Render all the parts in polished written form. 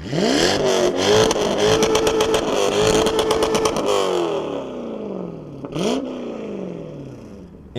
In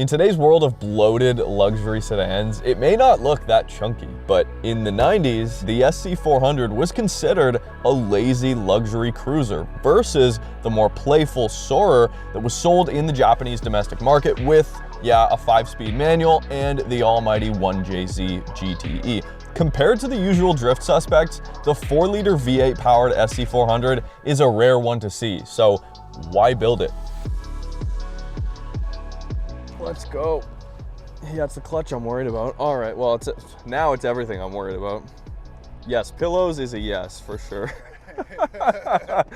today's world of bloated luxury sedans, it may not look that chunky, but in the 90s, the SC400 was considered a lazy luxury cruiser versus the more playful Soarer that was sold in the Japanese domestic market with, yeah, a 5-speed manual and the almighty 1JZ GTE. Compared to the usual drift suspects, the 4-liter V8 powered SC400 is a rare one to see, so why build it? Let's go. Yeah, it's the clutch I'm worried about. All right, well, now it's everything I'm worried about. Yes, pillows is a yes, for sure. Sounds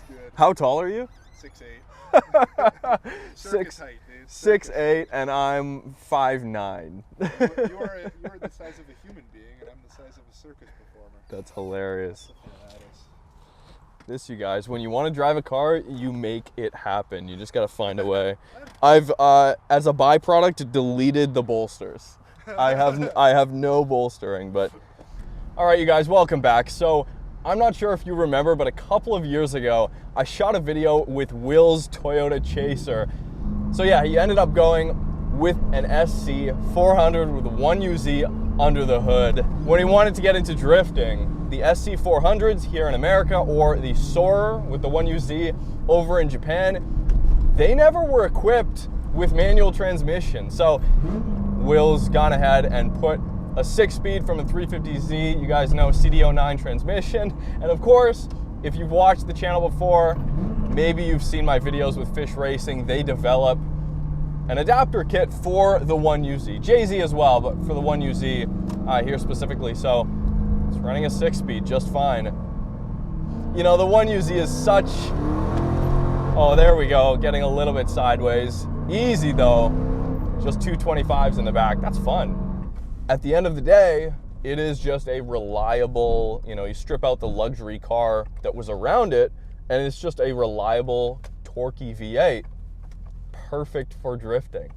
good. How tall are you? 6'8". Circus height, dude. 6'8", and I'm 5'9". You're the size of a human being, and I'm the size of a circus performer. That's hilarious. This, you guys, when you want to drive a car, you make it happen. You just got to find a way. I've, as a byproduct, deleted the bolsters. I have no bolstering, but all right, you guys, welcome back. So I'm not sure if you remember, but a couple of years ago, I shot a video with Will's Toyota Chaser. So yeah, he ended up going with an SC400 with a 1UZ under the hood when he wanted to get into drifting. The SC400s here in America or the Soarer with the 1UZ over in Japan, they never were equipped with manual transmission. So Will's gone ahead and put a 6-speed from a 350Z, you guys know, CD09 transmission. And of course, if you've watched the channel before, maybe you've seen my videos with Fish Racing. They develop an adapter kit for the 1UZ, JZ as well, but for the 1UZ here specifically. So it's running a 6-speed just fine. You know, the 1UZ is such, oh, there we go, getting a little bit sideways. Easy though, just 225s in the back, that's fun. At the end of the day, it is just a reliable, you know, you strip out the luxury car that was around it, and it's just a reliable, torquey V8, perfect for drifting.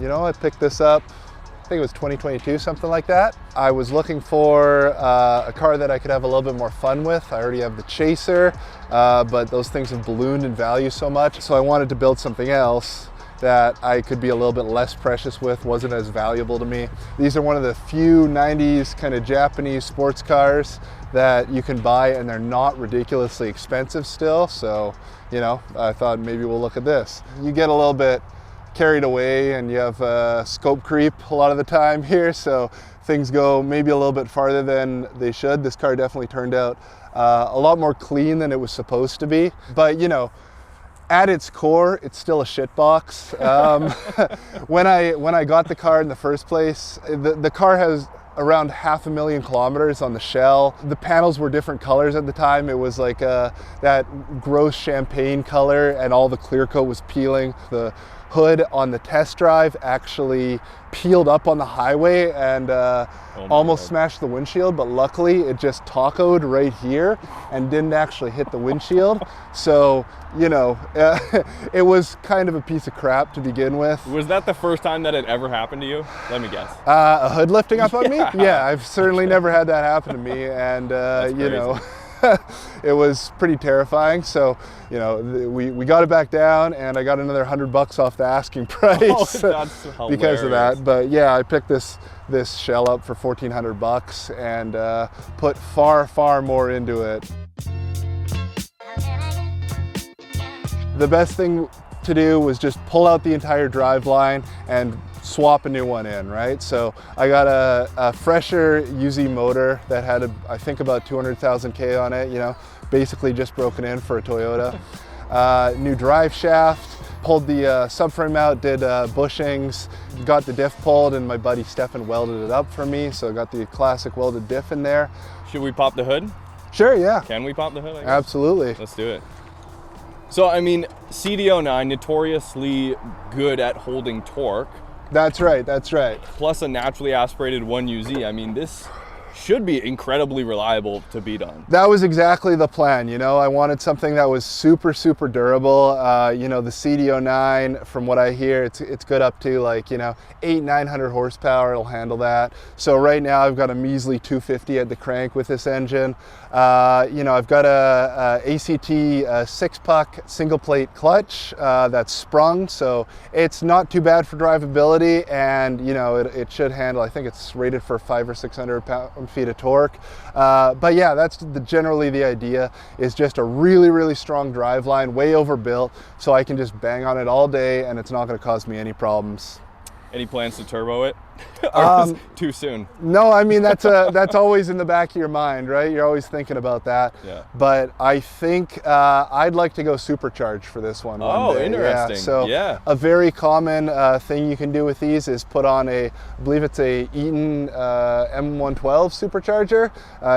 You know, I picked this up, I think it was 2022, something like that. I was looking for a car that I could have a little bit more fun with. I already have the Chaser, but those things have ballooned in value so much. So I wanted to build something else that I could be a little bit less precious with, wasn't as valuable to me. These are one of the few 90s kind of Japanese sports cars that you can buy, and they're not ridiculously expensive still. So, you know, I thought maybe we'll look at this. You get a little bit carried away and you have scope creep a lot of the time here, so things go maybe a little bit farther than they should. This car definitely turned out a lot more clean than it was supposed to be, but you know, at its core, it's still a shitbox. When I got the car in the first place, the car has around 500,000 kilometers on the shell. The panels were different colors at the time. It was like that gross champagne color, and all the clear coat was peeling. The hood on the test drive actually peeled up on the highway and almost smashed the windshield, but luckily it just tacoed right here and didn't actually hit the windshield. So, you know, it was kind of a piece of crap to begin with. Was that the first time that it ever happened to you? Let me guess. A hood lifting up on me? Yeah, I've certainly never had that happen to me, and you know, it was pretty terrifying. So, you know, we got it back down, and I got another $100 off the asking price because of that. But yeah, I picked this shell up for $1,400 and put far more into it. The best thing to do was just pull out the entire driveline and swap a new one in, right? So I got a fresher UZ motor that had, I think, about 200,000 K on it, you know, basically just broken in for a Toyota. New drive shaft, pulled the subframe out, did bushings, got the diff pulled, and my buddy Stefan welded it up for me, so I got the classic welded diff in there. Should we pop the hood? Sure, yeah. Can we pop the hood, I guess? Absolutely. Let's do it. So, I mean, CD09, notoriously good at holding torque. That's right, that's right. Plus a naturally aspirated 1UZ. I mean, this should be incredibly reliable to be done. That was exactly the plan, you know. I wanted something that was super, super durable. You know, the CD09, from what I hear, it's good up to like, you know, 800-900 horsepower, it'll handle that. So right now I've got a measly 250 at the crank with this engine. You know, I've got a ACT 6-puck single plate clutch that's sprung, so it's not too bad for drivability, and you know, it should handle, I think it's rated for 500 or 600 feet of torque. But yeah, that's generally the idea, is just a really, really strong drive line, way overbuilt, so I can just bang on it all day and it's not going to cause me any problems. Any plans to turbo it? Or is it too soon? No, I mean, that's always in the back of your mind, right? You're always thinking about that. Yeah. But I think I'd like to go supercharged for this one. Oh, day. interesting. Yeah. So yeah. A very common thing you can do with these is put on I believe it's a Eaton M112 supercharger.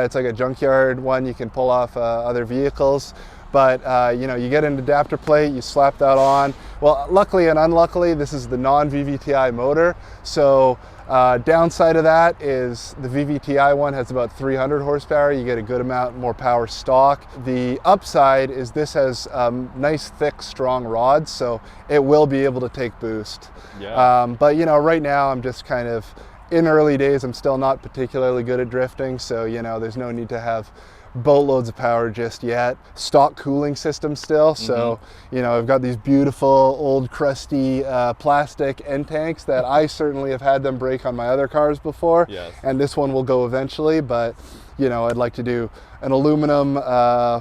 It's like a junkyard one you can pull off other vehicles. But you know, you get an adapter plate, you slap that on. Well, luckily and unluckily, this is the non-VVTi motor. So downside of that is the VVTi one has about 300 horsepower. You get a good amount more power stock. The upside is this has nice, thick, strong rods, so it will be able to take boost. Yeah. But you know, right now I'm just kind of in early days. I'm still not particularly good at drifting, so you know, there's no need to have boatloads of power just yet. Stock cooling system still, so you know, I've got these beautiful old crusty plastic end tanks that I certainly have had them break on my other cars before. Yes. And this one will go eventually, but you know, I'd like to do an aluminum,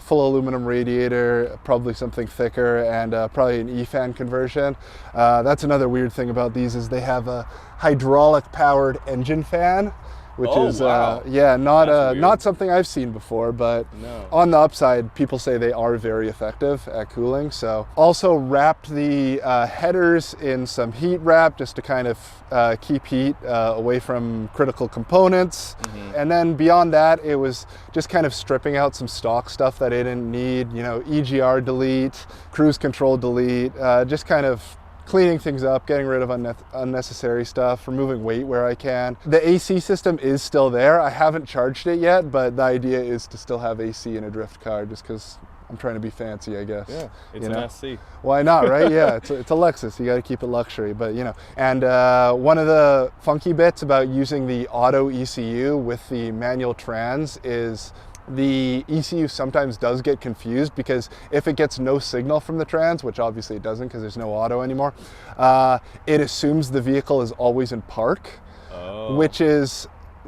full aluminum radiator, probably something thicker, and probably an E-fan conversion. That's another weird thing about these, is they have a hydraulic powered engine fan, which is wow. yeah, not something I've seen before, but No. on the upside, people say they are very effective at cooling. So also wrapped the headers in some heat wrap just to kind of keep heat away from critical components. And then beyond that, it was just kind of stripping out some stock stuff that I didn't need, you know, EGR delete, cruise control delete, just kind of cleaning things up, getting rid of unnecessary stuff, removing weight where I can. The AC system is still there. I haven't charged it yet, but the idea is to still have AC in a drift car, just because I'm trying to be fancy, I guess. Yeah, it's you an know? SC. Why not, right? Yeah, it's a Lexus. You got to keep it luxury, but you know. And one of the funky bits about using the auto ECU with the manual trans is the ECU sometimes does get confused, because if it gets no signal from the trans, which obviously it doesn't because there's no auto anymore, it assumes the vehicle is always in park, which is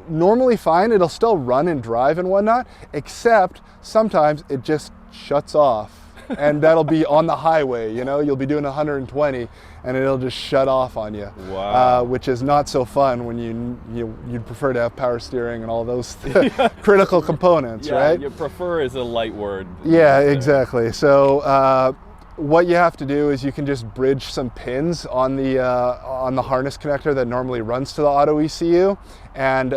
normally fine. It'll still run and drive and whatnot, except sometimes it just shuts off. And that'll be on the highway, you know, you'll be doing 120 and it'll just shut off on you. Wow. Which is not so fun when you'd prefer to have power steering and all those critical components, Yeah, right? you prefer is a light word. Yeah, exactly. So what you have to do is you can just bridge some pins on the harness connector that normally runs to the auto ECU. And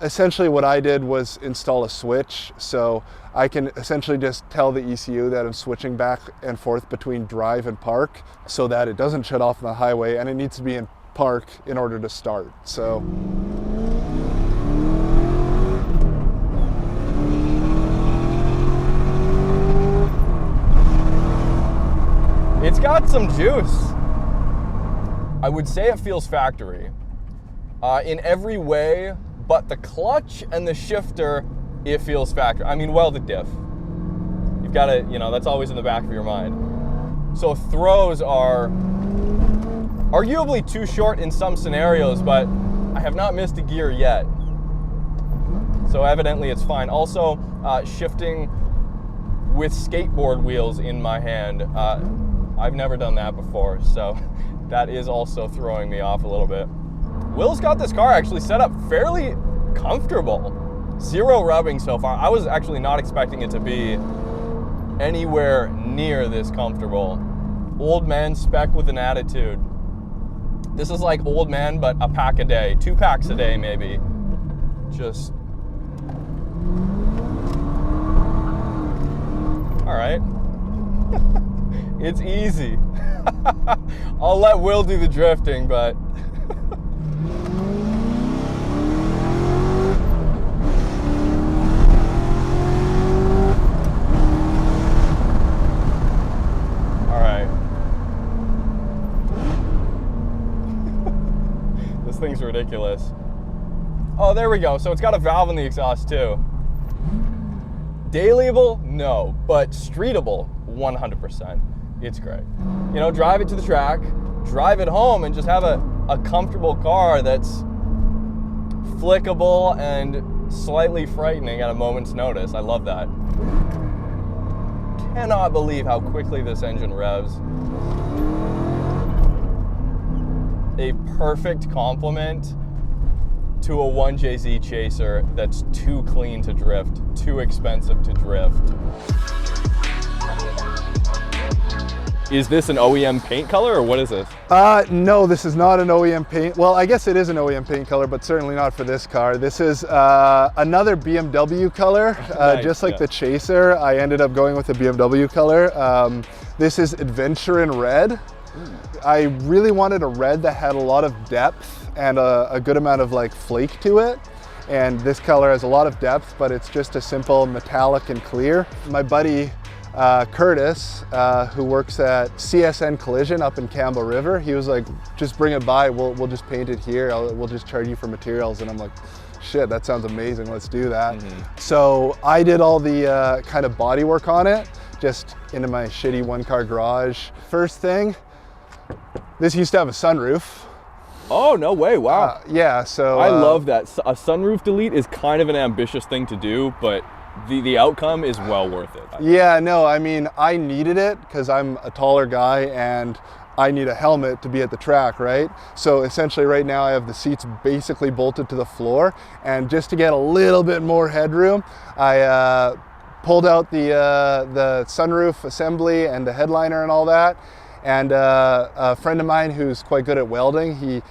essentially what I did was install a switch, so I can essentially just tell the ECU that I'm switching back and forth between drive and park, so that it doesn't shut off on the highway, and it needs to be in park in order to start. So it's got some juice. I would say it feels factory in every way, but the clutch and the shifter, it feels factory. I mean, welded diff. You've got to, you know, that's always in the back of your mind. So throws are arguably too short in some scenarios, but I have not missed a gear yet. So evidently it's fine. Also, shifting with skateboard wheels in my hand. I've never done that before, so that is also throwing me off a little bit. Will's got this car actually set up fairly comfortable. Zero rubbing so far. I was actually not expecting it to be anywhere near this comfortable. Old man spec with an attitude. This is like old man, but a pack a day, 2 packs a day maybe. Just, all right. It's easy. I'll let Will do the drifting, but all right. This thing's ridiculous. Oh, there we go. So it's got a valve in the exhaust too. Dailyable? No, but streetable, 100%. It's great. You know, drive it to the track, drive it home, and just have a comfortable car that's flickable and slightly frightening at a moment's notice. I love that. Cannot believe how quickly this engine revs. A perfect complement to a 1JZ Chaser that's too clean to drift, too expensive to drift. Is this an OEM paint color, or what is this? No, this is not an OEM paint. Well, I guess it is an OEM paint color, but certainly not for this car. This is another BMW color, Nice, just like yeah. the Chaser. I ended up going with the BMW color. This is Adventure in Red. I really wanted a red that had a lot of depth and a good amount of like flake to it. And this color has a lot of depth, but it's just a simple metallic and clear. My buddy Curtis, who works at CSN Collision up in Campbell River, he was like, just bring it by, we'll just paint it here, we'll just charge you for materials. And I'm like, shit, that sounds amazing, let's do that. So I did all the kind of body work on it, just into my shitty 1-car garage. First thing, this used to have a sunroof. Oh, no way, wow. Yeah, so I love that. A sunroof delete is kind of an ambitious thing to do, but the outcome is well worth it. Yeah, no, I mean, I needed it because I'm a taller guy and I need a helmet to be at the track, right? So essentially right now I have the seats basically bolted to the floor, and just to get a little bit more headroom, I pulled out the sunroof assembly and the headliner and all that. And a friend of mine who's quite good at welding, he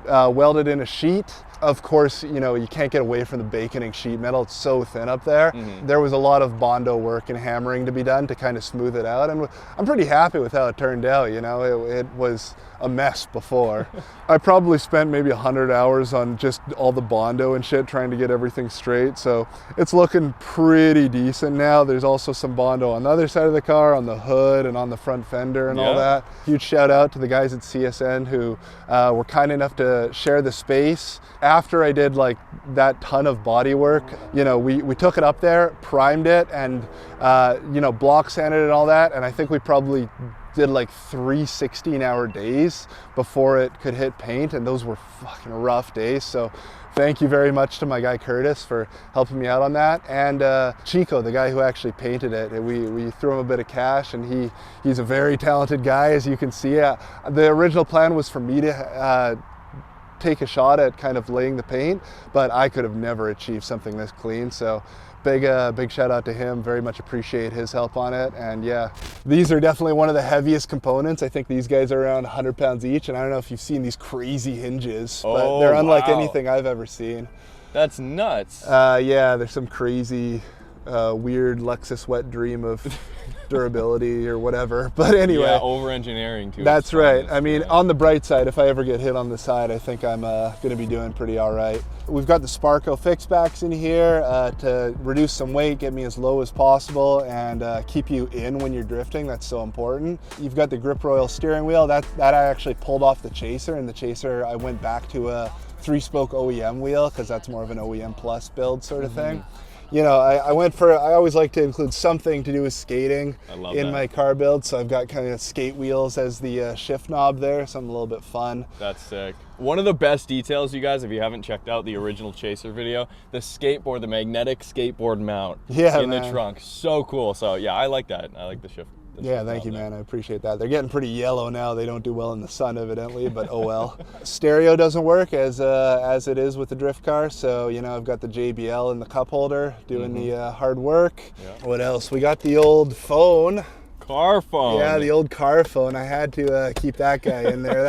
welded in a sheet. Of course, you know, you can't get away from the baconing sheet metal. It's so thin up there. There was a lot of Bondo work and hammering to be done to kind of smooth it out. And I'm pretty happy with how it turned out. You know, it was a mess before. I probably spent maybe 100 hours on just all the Bondo and shit trying to get everything straight. So it's looking pretty decent now. There's also some Bondo on the other side of the car, on the hood and on the front fender and all that. Huge shout out to the guys at CSN who were kind enough to share the space. After I did like that ton of body work, you know, we took it up there, primed it, and you know, block sanded it and all that. And I think we probably did like 3 16-hour days before it could hit paint, and those were fucking rough days. So thank you very much to my guy Curtis for helping me out on that, and Chico, the guy who actually painted it. We threw him a bit of cash, and he's a very talented guy, as you can see. The original plan was for me to take a shot at kind of laying the paint, but I could have never achieved something this clean. So big shout out to him. Very much appreciate his help on it. And yeah, these are definitely one of the heaviest components. I think these guys are around 100 pounds each, and I don't know if you've seen these crazy hinges, but they're unlike anything I've ever seen. That's nuts. Yeah, there's some crazy weird Lexus wet dream of durability or whatever, but anyway. Yeah, over engineering too. That's right. I mean, on the bright side, if I ever get hit on the side, I think I'm gonna be doing pretty all right. We've got the Sparco fixbacks in here to reduce some weight, get me as low as possible, and keep you in when you're drifting. That's so important. You've got the Grip Royal steering wheel. That I actually pulled off the Chaser, and the Chaser I went back to a 3-spoke OEM wheel because that's more of an OEM plus build sort of thing. You know, I always like to include something to do with skating in my car build, so I've got kind of skate wheels as the shift knob there, something a little bit fun. That's sick. One of the best details, you guys, if you haven't checked out the original Chaser video, the skateboard, the magnetic skateboard mount in the trunk. So cool. So yeah, I like that. I like the shift. Yeah, thank you, man. I appreciate that. They're getting pretty yellow now. They don't do well in the sun, evidently, but oh well. Stereo doesn't work as it is with the drift car, so you know I've got the JBL in the cup holder doing the hard work. Yeah. What else? We got the old phone. Car phone. Yeah, the old car phone. I had to keep that guy in there.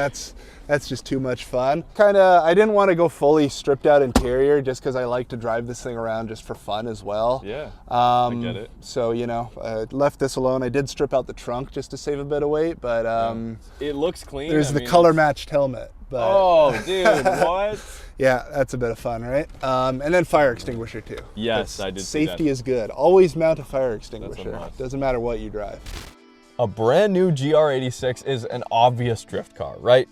That's just too much fun. I didn't want to go fully stripped out interior just because I like to drive this thing around just for fun as well. Yeah, I get it. So, you know, I left this alone. I did strip out the trunk just to save a bit of weight, but it looks clean. There's the color matched helmet. But, oh, dude, what? Yeah, that's a bit of fun, right? And then fire extinguisher too. Yes, I did see that. Safety is good. Always mount a fire extinguisher. Doesn't matter what you drive. A brand new GR86 is an obvious drift car, right?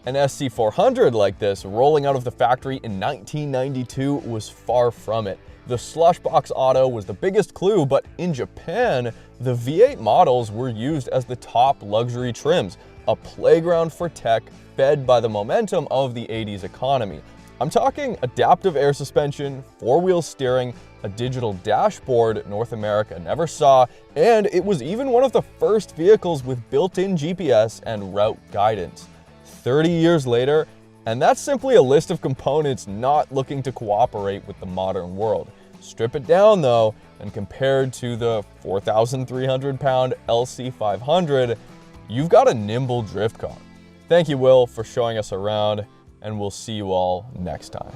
An SC400 like this, rolling out of the factory in 1992, was far from it. The Slushbox Auto was the biggest clue, but in Japan, the V8 models were used as the top luxury trims, a playground for tech fed by the momentum of the 80s economy. I'm talking adaptive air suspension, four-wheel steering, a digital dashboard North America never saw, and it was even one of the first vehicles with built-in GPS and route guidance. 30 years later, and that's simply a list of components not looking to cooperate with the modern world. Strip it down though, and compared to the 4,300-pound LC500, you've got a nimble drift car. Thank you, Will, for showing us around, and we'll see you all next time.